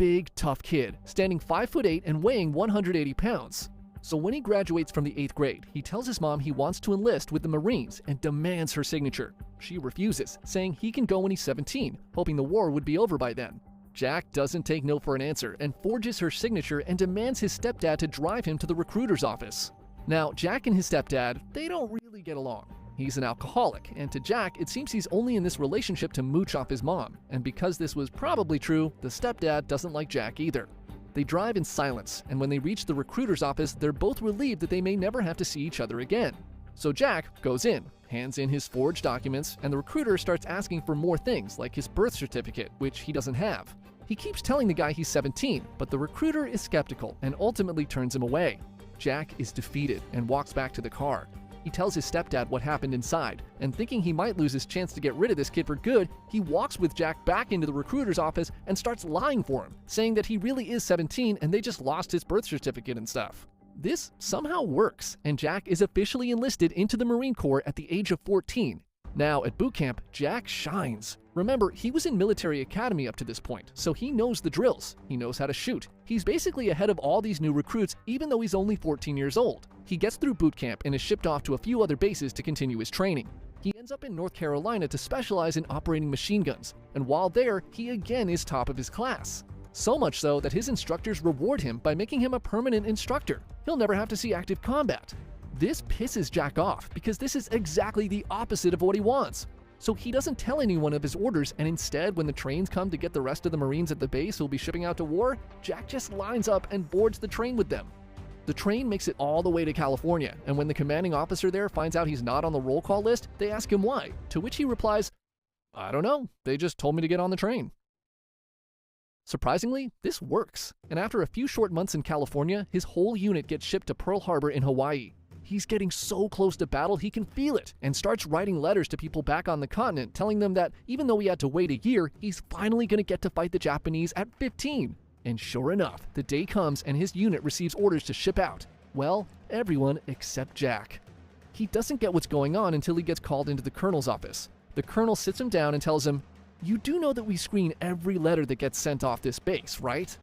big, tough kid, standing 5'8" and weighing 180 pounds. So when he graduates from the 8th grade, he tells his mom he wants to enlist with the Marines and demands her signature. She refuses, saying he can go when he's 17, hoping the war would be over by then. Jack doesn't take no for an answer and forges her signature and demands his stepdad to drive him to the recruiter's office. Now, Jack and his stepdad, they don't really get along. He's an alcoholic, and to Jack, it seems he's only in this relationship to mooch off his mom, and because this was probably true, the stepdad doesn't like Jack either. They drive in silence, and when they reach the recruiter's office, they're both relieved that they may never have to see each other again. So Jack goes in, hands in his forged documents, and the recruiter starts asking for more things like his birth certificate, which he doesn't have. He keeps telling the guy he's 17, but the recruiter is skeptical and ultimately turns him away. Jack is defeated and walks back to the car. He tells his stepdad what happened inside, and thinking he might lose his chance to get rid of this kid for good, he walks with Jack back into the recruiter's office and starts lying for him, saying that he really is 17 and they just lost his birth certificate and stuff. This somehow works, and Jack is officially enlisted into the Marine Corps at the age of 14. Now, at boot camp, Jack shines. Remember, he was in military academy up to this point, so he knows the drills. He knows how to shoot. He's basically ahead of all these new recruits, even though he's only 14 years old. He gets through boot camp and is shipped off to a few other bases to continue his training. He ends up in North Carolina to specialize in operating machine guns, and while there, he again is top of his class. So much so that his instructors reward him by making him a permanent instructor. He'll never have to see active combat. This pisses Jack off because this is exactly the opposite of what he wants. So he doesn't tell anyone of his orders, and instead, when the trains come to get the rest of the Marines at the base who'll be shipping out to war, Jack just lines up and boards the train with them. The train makes it all the way to California, and when the commanding officer there finds out he's not on the roll call list, they ask him why, to which he replies, "I don't know, they just told me to get on the train." Surprisingly, this works, and after a few short months in California, his whole unit gets shipped to Pearl Harbor in Hawaii. He's getting so close to battle he can feel it, and starts writing letters to people back on the continent telling them that even though he had to wait a year, he's finally going to get to fight the Japanese at 15. And sure enough, the day comes and his unit receives orders to ship out. Well, everyone except Jack. He doesn't get what's going on until he gets called into the colonel's office. The colonel sits him down and tells him, "You do know that we screen every letter that gets sent off this base, right?"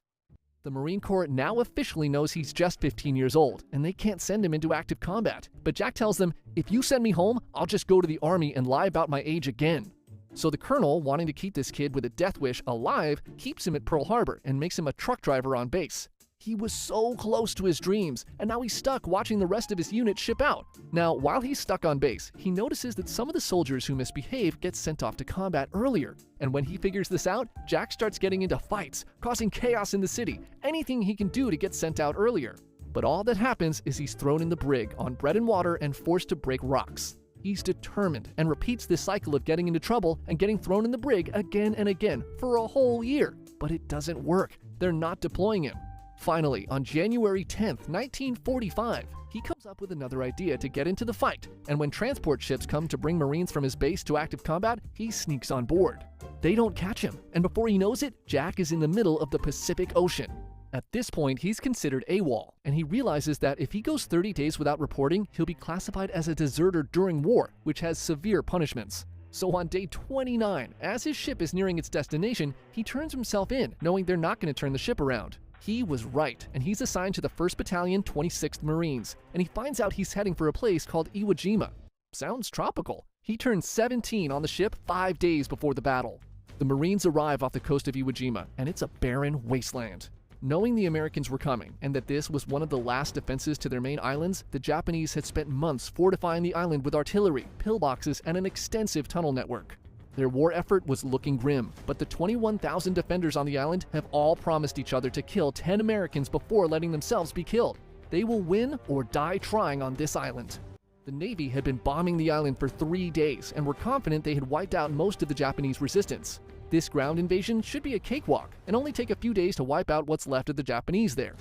The Marine Corps now officially knows he's just 15 years old, and they can't send him into active combat. But Jack tells them, "If you send me home, I'll just go to the army and lie about my age again." So the colonel, wanting to keep this kid with a death wish alive, keeps him at Pearl Harbor and makes him a truck driver on base. He was so close to his dreams, and now he's stuck watching the rest of his unit ship out. Now, while he's stuck on base, he notices that some of the soldiers who misbehave get sent off to combat earlier. And when he figures this out, Jack starts getting into fights, causing chaos in the city, anything he can do to get sent out earlier. But all that happens is he's thrown in the brig on bread and water and forced to break rocks. He's determined and repeats this cycle of getting into trouble and getting thrown in the brig again and again for a whole year. But it doesn't work. They're not deploying him. Finally, on January 10th, 1945, he comes up with another idea to get into the fight, and when transport ships come to bring Marines from his base to active combat, he sneaks on board. They don't catch him, and before he knows it, Jack is in the middle of the Pacific Ocean. At this point, he's considered AWOL, and he realizes that if he goes 30 days without reporting, he'll be classified as a deserter during war, which has severe punishments. So on day 29, as his ship is nearing its destination, he turns himself in, knowing they're not going to turn the ship around. He was right, and he's assigned to the 1st Battalion, 26th Marines, and he finds out he's heading for a place called Iwo Jima. Sounds tropical. He turns 17 on the ship 5 days before the battle. The Marines arrive off the coast of Iwo Jima, and it's a barren wasteland. Knowing the Americans were coming, and that this was one of the last defenses to their main islands, the Japanese had spent months fortifying the island with artillery, pillboxes, and an extensive tunnel network. Their war effort was looking grim, but the 21,000 defenders on the island have all promised each other to kill 10 Americans before letting themselves be killed. They will win or die trying on this island. The Navy had been bombing the island for 3 days and were confident they had wiped out most of the Japanese resistance. This ground invasion should be a cakewalk and only take a few days to wipe out what's left of the Japanese there.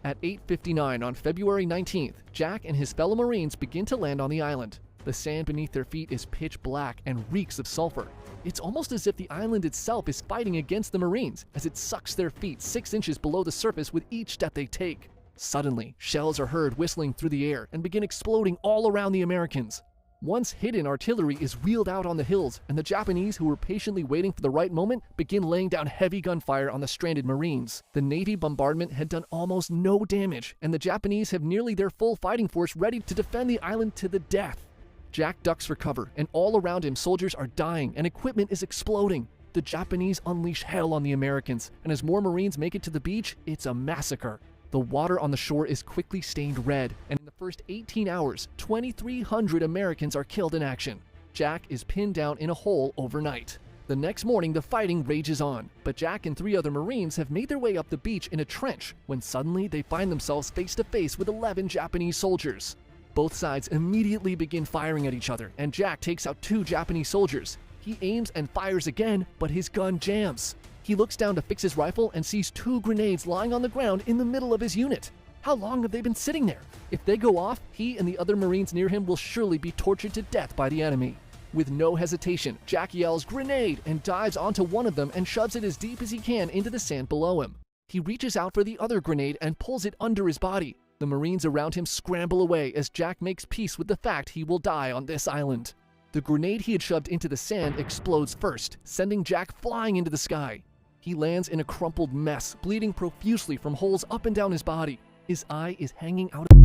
At 8:59 on February 19th, Jack and his fellow Marines begin to land on the island. The sand beneath their feet is pitch black and reeks of sulfur. It's almost as if the island itself is fighting against the Marines as it sucks their feet 6 inches below the surface with each step they take. Suddenly, shells are heard whistling through the air and begin exploding all around the Americans. Once hidden artillery is wheeled out on the hills, and the Japanese, who were patiently waiting for the right moment, begin laying down heavy gunfire on the stranded Marines. The Navy bombardment had done almost no damage, and the Japanese have nearly their full fighting force ready to defend the island to the death. Jack ducks for cover, and all around him soldiers are dying and equipment is exploding. The Japanese unleash hell on the Americans, and as more Marines make it to the beach, it's a massacre. The water on the shore is quickly stained red, and in the first 18 hours, 2,300 Americans are killed in action. Jack is pinned down in a hole overnight. The next morning, the fighting rages on, but Jack and 3 other Marines have made their way up the beach in a trench when suddenly they find themselves face to face with 11 Japanese soldiers. Both sides immediately begin firing at each other, and Jack takes out 2 Japanese soldiers. He aims and fires again, but his gun jams. He looks down to fix his rifle and sees 2 grenades lying on the ground in the middle of his unit. How long have they been sitting there? If they go off, he and the other Marines near him will surely be tortured to death by the enemy. With no hesitation, Jack yells "Grenade!" and dives onto one of them and shoves it as deep as he can into the sand below him. He reaches out for the other grenade and pulls it under his body. The Marines around him scramble away as Jack makes peace with the fact he will die on this island. The grenade he had shoved into the sand explodes first, sending Jack flying into the sky. He lands in a crumpled mess, bleeding profusely from holes up and down his body. His eye is hanging out of